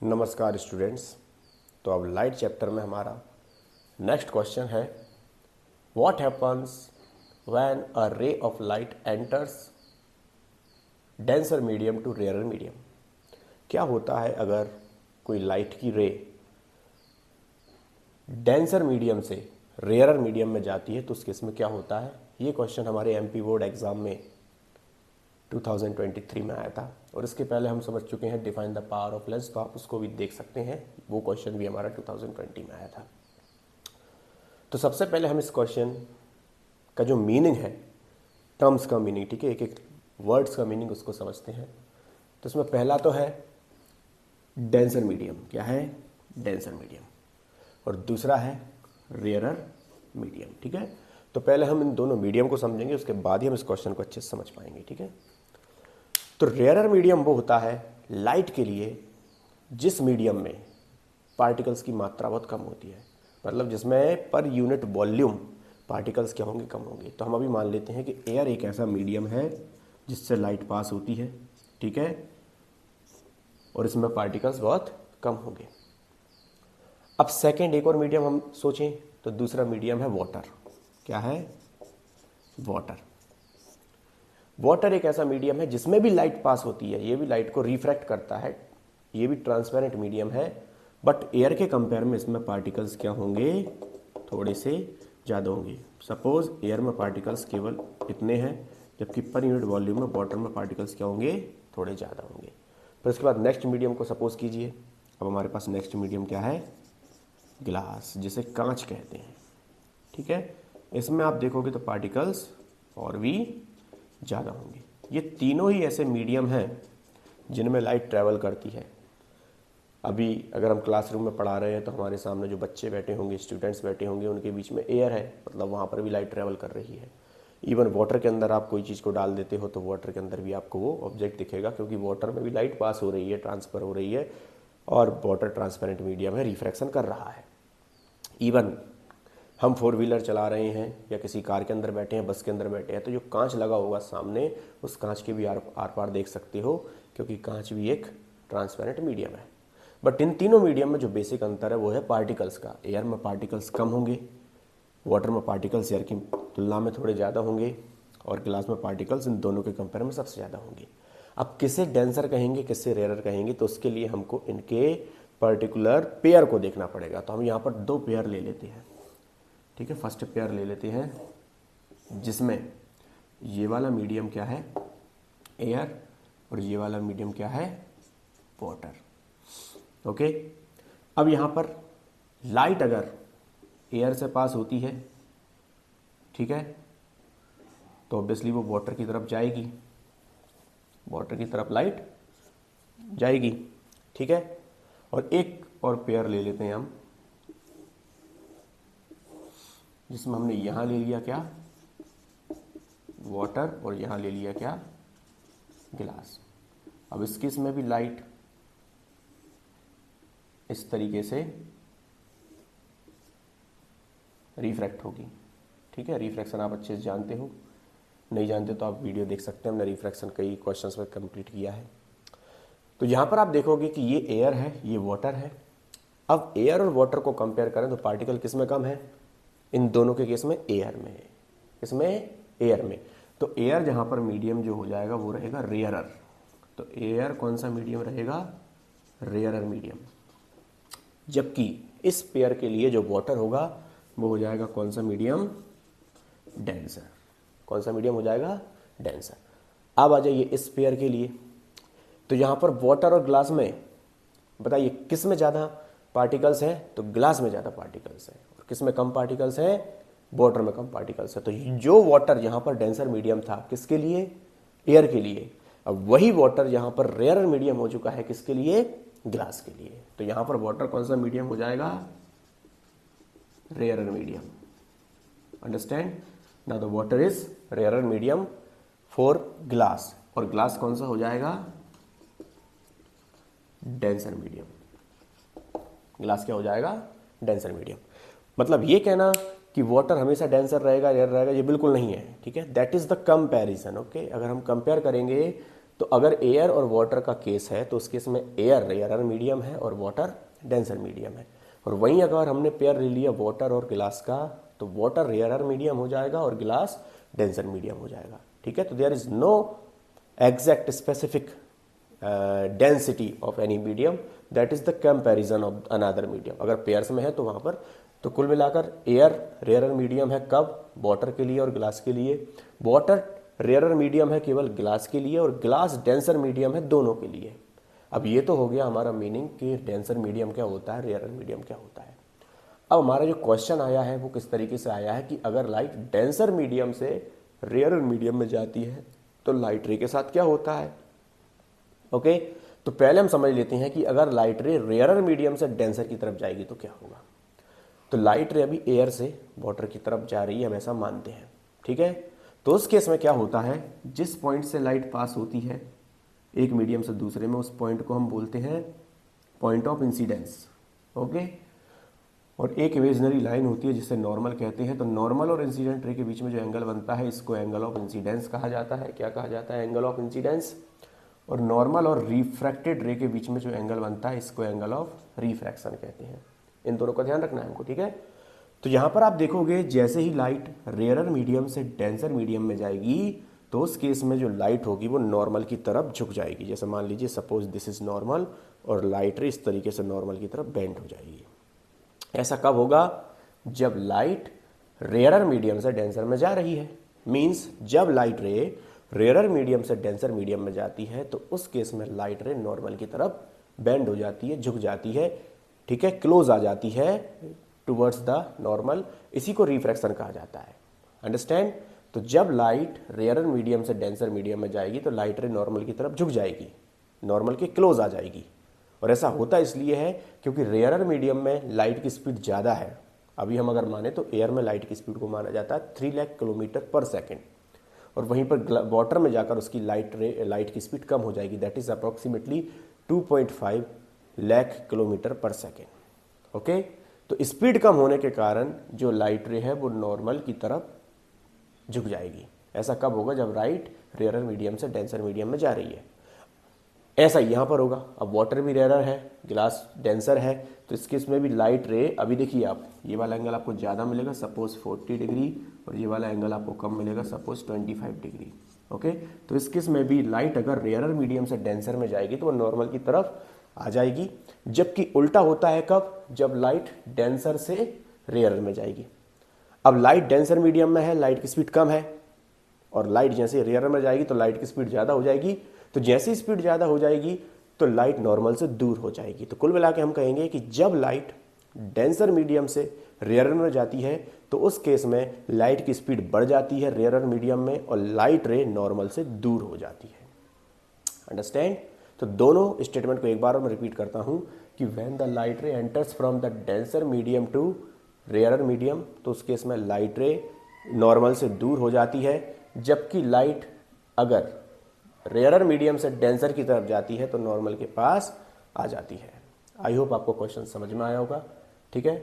नमस्कार स्टूडेंट्स। तो अब लाइट चैप्टर में हमारा नेक्स्ट क्वेश्चन है, what happens when a ray of light enters denser medium to rare medium. क्या होता है अगर कोई लाइट की रे डेंसर मीडियम से रेयर मीडियम में जाती है तो उस केस में क्या होता है। ये क्वेश्चन हमारे एमपी बोर्ड एग्जाम में 2023 में आया था और इसके पहले हम समझ चुके हैं define the power of lens, तो आप उसको भी देख सकते हैं। वो क्वेश्चन भी हमारा 2020 में आया था। तो सबसे पहले हम इस क्वेश्चन का जो मीनिंग है, टर्म्स का मीनिंग, ठीक है, एक एक वर्ड्स का मीनिंग उसको समझते हैं। तो इसमें पहला तो है डेंसर मीडियम। क्या है? Denser medium. और दूसरा है रेयरर मीडियम। ठीक है, तो पहले हम इन दोनों मीडियम को समझेंगे, उसके बाद ही हम इस क्वेश्चन को अच्छे से समझ पाएंगे। ठीक है, तो रेयरर मीडियम वो होता है लाइट के लिए जिस मीडियम में पार्टिकल्स की मात्रा बहुत कम होती है, मतलब जिसमें पर यूनिट वॉल्यूम पार्टिकल्स क्या होंगे? कम होंगे। तो हम अभी मान लेते हैं कि एयर एक ऐसा मीडियम है जिससे लाइट पास होती है, ठीक है, और इसमें पार्टिकल्स बहुत कम होंगे। अब सेकेंड एक और मीडियम हम सोचें तो दूसरा मीडियम है वाटर। क्या है? वाटर। वाटर एक ऐसा मीडियम है जिसमें भी लाइट पास होती है, ये भी लाइट को रिफ्रैक्ट करता है, ये भी ट्रांसपेरेंट मीडियम है, बट एयर के कंपेयर में इसमें पार्टिकल्स क्या होंगे? थोड़े से ज़्यादा होंगे। सपोज एयर में पार्टिकल्स केवल इतने हैं, जबकि पर यूनिट वॉल्यूम में वाटर में पार्टिकल्स क्या होंगे? थोड़े ज़्यादा होंगे। फिर उसके बाद नेक्स्ट मीडियम को सपोज कीजिए। अब हमारे पास नेक्स्ट मीडियम क्या है? ग्लास, जिसे कांच कहते हैं। ठीक है, इसमें आप देखोगे तो पार्टिकल्स और भी ज़्यादा होंगे। ये तीनों ही ऐसे मीडियम हैं जिनमें लाइट ट्रैवल करती है। अभी अगर हम क्लासरूम में पढ़ा रहे हैं तो हमारे सामने जो बच्चे बैठे होंगे, स्टूडेंट्स बैठे होंगे, उनके बीच में एयर है, मतलब वहाँ पर भी लाइट ट्रैवल कर रही है। इवन वाटर के अंदर आप कोई चीज़ को डाल देते हो तो वाटर के अंदर भी आपको वो ऑब्जेक्ट दिखेगा, क्योंकि वाटर में भी लाइट पास हो रही है, ट्रांसफर हो रही है, और वाटर ट्रांसपेरेंट मीडियम है, रिफ्रैक्शन कर रहा है। इवन हम फोर व्हीलर चला रहे हैं या किसी कार के अंदर बैठे हैं, बस के अंदर बैठे हैं, तो जो कांच लगा होगा सामने, उस कांच के भी आर पार देख सकते हो, क्योंकि कांच भी एक ट्रांसपेरेंट मीडियम है। बट इन तीनों मीडियम में जो बेसिक अंतर है वो है पार्टिकल्स का। एयर में पार्टिकल्स कम होंगे, वाटर में पार्टिकल्स एयर की तुलना में थोड़े ज़्यादा होंगे, और ग्लास में पार्टिकल्स इन दोनों के कंपेयर में सबसे ज़्यादा होंगे। अब किसे डेंसर कहेंगे, किससे रेयरर कहेंगे, तो उसके लिए हमको इनके पर्टिकुलर पेयर को देखना पड़ेगा। तो हम यहाँ पर दो पेयर ले लेते हैं। ठीक है, फर्स्ट पेयर ले लेते हैं जिसमें ये वाला मीडियम क्या है? एयर, और ये वाला मीडियम क्या है? वाटर। ओके, अब यहाँ पर लाइट अगर एयर से पास होती है, ठीक है, तो ऑब्वियसली वो वाटर की तरफ जाएगी, वाटर की तरफ लाइट जाएगी। ठीक है, और एक और पेयर ले लेते हैं हम जिसमें हमने यहां ले लिया क्या? वाटर, और यहां ले लिया क्या? गिलास। अब इस केस में भी लाइट इस तरीके से रिफ्रैक्ट होगी। ठीक है, रिफ्रैक्शन आप अच्छे से जानते हो, नहीं जानते तो आप वीडियो देख सकते हैं, हमने रिफ्रैक्शन कई क्वेश्चंस में कंप्लीट किया है। तो यहां पर आप देखोगे कि ये एयर है, ये वाटर है। अब एयर और वाटर को कंपेयर करें तो पार्टिकल किस में कम है? इन दोनों के केस में एयर में है। इसमें एयर में, तो एयर जहां पर मीडियम जो हो जाएगा वो रहेगा रेयरर। तो एयर कौन सा मीडियम रहेगा? Rarer medium. जबकि इस पेयर के लिए जो वाटर होगा वो हो जाएगा कौन सा मीडियम? डेंसर। कौन सा मीडियम हो जाएगा? डेंसर। अब आ जाइए इस पेयर के लिए, तो यहां पर वाटर और ग्लास में बताइए किस में ज़्यादा पार्टिकल्स हैं? तो ग्लास में ज़्यादा पार्टिकल्स हैं। और किस में कम पार्टिकल्स हैं? वाटर में कम पार्टिकल्स है। तो जो वाटर यहाँ पर डेंसर मीडियम था किसके लिए? एयर के लिए। अब वही वाटर यहाँ पर रेयर मीडियम हो चुका है किसके लिए? ग्लास के लिए। तो यहाँ पर वाटर कौन सा मीडियम हो जाएगा? Rare medium. Understand? Now the water is rare medium for glass, और ग्लास कौन सा हो जाएगा? Denser medium. ग्लास क्या हो जाएगा? Denser medium. मतलब ये कहना कि वाटर हमेशा डेंसर रहेगा, रेयर रहेगा, ये बिल्कुल नहीं है। ठीक है, that is the comparison. Okay, अगर हम कंपेयर करेंगे तो अगर एयर और वाटर का केस है तो उस केस में एयर रेयरर मीडियम है और वाटर डेंसर मीडियम है। और वहीं अगर हमने पेयर ले लिया वाटर और गिलास का, तो वाटर रेयरर मीडियम हो जाएगा और गिलास डेंसर मीडियम हो जाएगा। ठीक है, तो there is no exact specific density of any medium, that is the comparison of another medium. अगर पेयर्स में है तो वहां पर तो कुल मिलाकर एयर रेयरर मीडियम है कब, वाटर के लिए और गिलास के लिए, वाटर रेयरर मीडियम है केवल गिलास के लिए, और गिलास डेंसर मीडियम है दोनों के लिए। अब ये तो हो गया हमारा मीनिंग कि डेंसर मीडियम क्या होता है, रेयरर मीडियम क्या होता है। अब हमारा जो क्वेश्चन आया है वो किस तरीके से आया है कि अगर लाइट डेंसर मीडियम से रेयरर मीडियम में जाती है तो लाइट रे के साथ क्या होता है। ओके, तो पहले हम समझ लेते हैं कि अगर लाइट रे रेयरर मीडियम से डेंसर की तरफ जाएगी तो क्या होगा। तो लाइट रे अभी एयर से वाटर की तरफ जा रही है, हम ऐसा मानते हैं। ठीक है, तो उस केस में क्या होता है, जिस पॉइंट से लाइट पास होती है एक मीडियम से दूसरे में, उस पॉइंट को हम बोलते हैं पॉइंट ऑफ इंसिडेंस। ओके, और एक इमेजिनरी लाइन होती है जिसे नॉर्मल कहते हैं। तो नॉर्मल और इंसिडेंट रे के बीच में जो एंगल बनता है इसको एंगल ऑफ इंसिडेंस कहा जाता है। क्या कहा जाता है, एंगल ऑफ इंसिडेंस। और नॉर्मल और रिफ्रैक्टेड रे के बीच में जो एंगल बनता है इसको एंगल ऑफ रिफ्रैक्शन कहते हैं। इन दोनों का ध्यान रखना है हमको। ठीक है, तो यहां पर आप देखोगे जैसे ही लाइट रेयरर मीडियम से डेंसर मीडियम में जाएगी तो उस केस में जो लाइट होगी वो नॉर्मल की तरफ झुक जाएगी। जैसे मान लीजिए सपोज दिस इज नॉर्मल और लाइट रे इस तरीके से नॉर्मल की तरफ बेंड हो जाएगी। ऐसा कब होगा, जब लाइट रेयरर मीडियम से डेंसर में जा रही है। मींस जब लाइट रे रेयरर मीडियम से डेंसर मीडियम में जाती है तो उस केस में लाइट रे नॉर्मल की तरफ बेंड हो जाती है, झुक जाती है। ठीक है, क्लोज आ जाती है टुवर्ड्स द नॉर्मल। इसी को रिफ्रैक्शन कहा जाता है। अंडरस्टैंड। तो जब लाइट रेयरर मीडियम से डेंसर मीडियम में जाएगी तो लाइट रे नॉर्मल की तरफ झुक जाएगी, नॉर्मल के क्लोज आ जाएगी। और ऐसा होता इसलिए है क्योंकि रेयरर मीडियम में लाइट की स्पीड ज़्यादा है। अभी हम अगर माने तो एयर में लाइट की स्पीड को माना जाता है 3 लाख किलोमीटर पर सेकेंड, और वहीं पर वाटर में जाकर उसकी लाइट की स्पीड कम हो जाएगी, that is approximately 2.5 lakh kilometre पर सेकेंड। ओके, तो स्पीड कम होने के कारण जो लाइट रे है वो नॉर्मल की तरफ झुक जाएगी। ऐसा कब होगा, जब लाइट रेयरर मीडियम से डेंसर मीडियम में जा रही है। ऐसा यहां पर होगा। अब वाटर भी रेयरर है, गिलास डेंसर है, तो इस केस में भी लाइट रे, अभी देखिए आप, ये वाला एंगल आपको ज़्यादा मिलेगा सपोज 40 डिग्री, और ये वाला एंगल आपको कम मिलेगा सपोज 25 डिग्री। ओके, तो इस केस में भी लाइट अगर रेयरर मीडियम से डेंसर में जाएगी तो वो नॉर्मल की तरफ आ जाएगी। जबकि उल्टा होता है कब, जब लाइट डेंसर से रेयरर में जाएगी। अब लाइट डेंसर मीडियम में है, लाइट की स्पीड कम है, और लाइट जैसे रेयरर में जाएगी तो लाइट की स्पीड ज़्यादा हो जाएगी। तो जैसे स्पीड ज़्यादा हो जाएगी तो लाइट नॉर्मल से दूर हो जाएगी। तो कुल मिला के हम कहेंगे कि जब लाइट डेंसर मीडियम से रेयरर में जाती है तो उस केस में लाइट की स्पीड बढ़ जाती है रेयरर मीडियम में, और लाइट रे नॉर्मल से दूर हो जाती है। अंडरस्टैंड। तो दोनों स्टेटमेंट को एक बार मैं रिपीट करता हूं कि when the light ray enters from the denser medium to rarer medium, तो उस केस में लाइट रे नॉर्मल से दूर हो जाती है। जबकि लाइट अगर रेयरर मीडियम से डेंसर की तरफ जाती है तो नॉर्मल के पास आ जाती है। आई होप आपको क्वेश्चन समझ में आया होगा। ठीक है।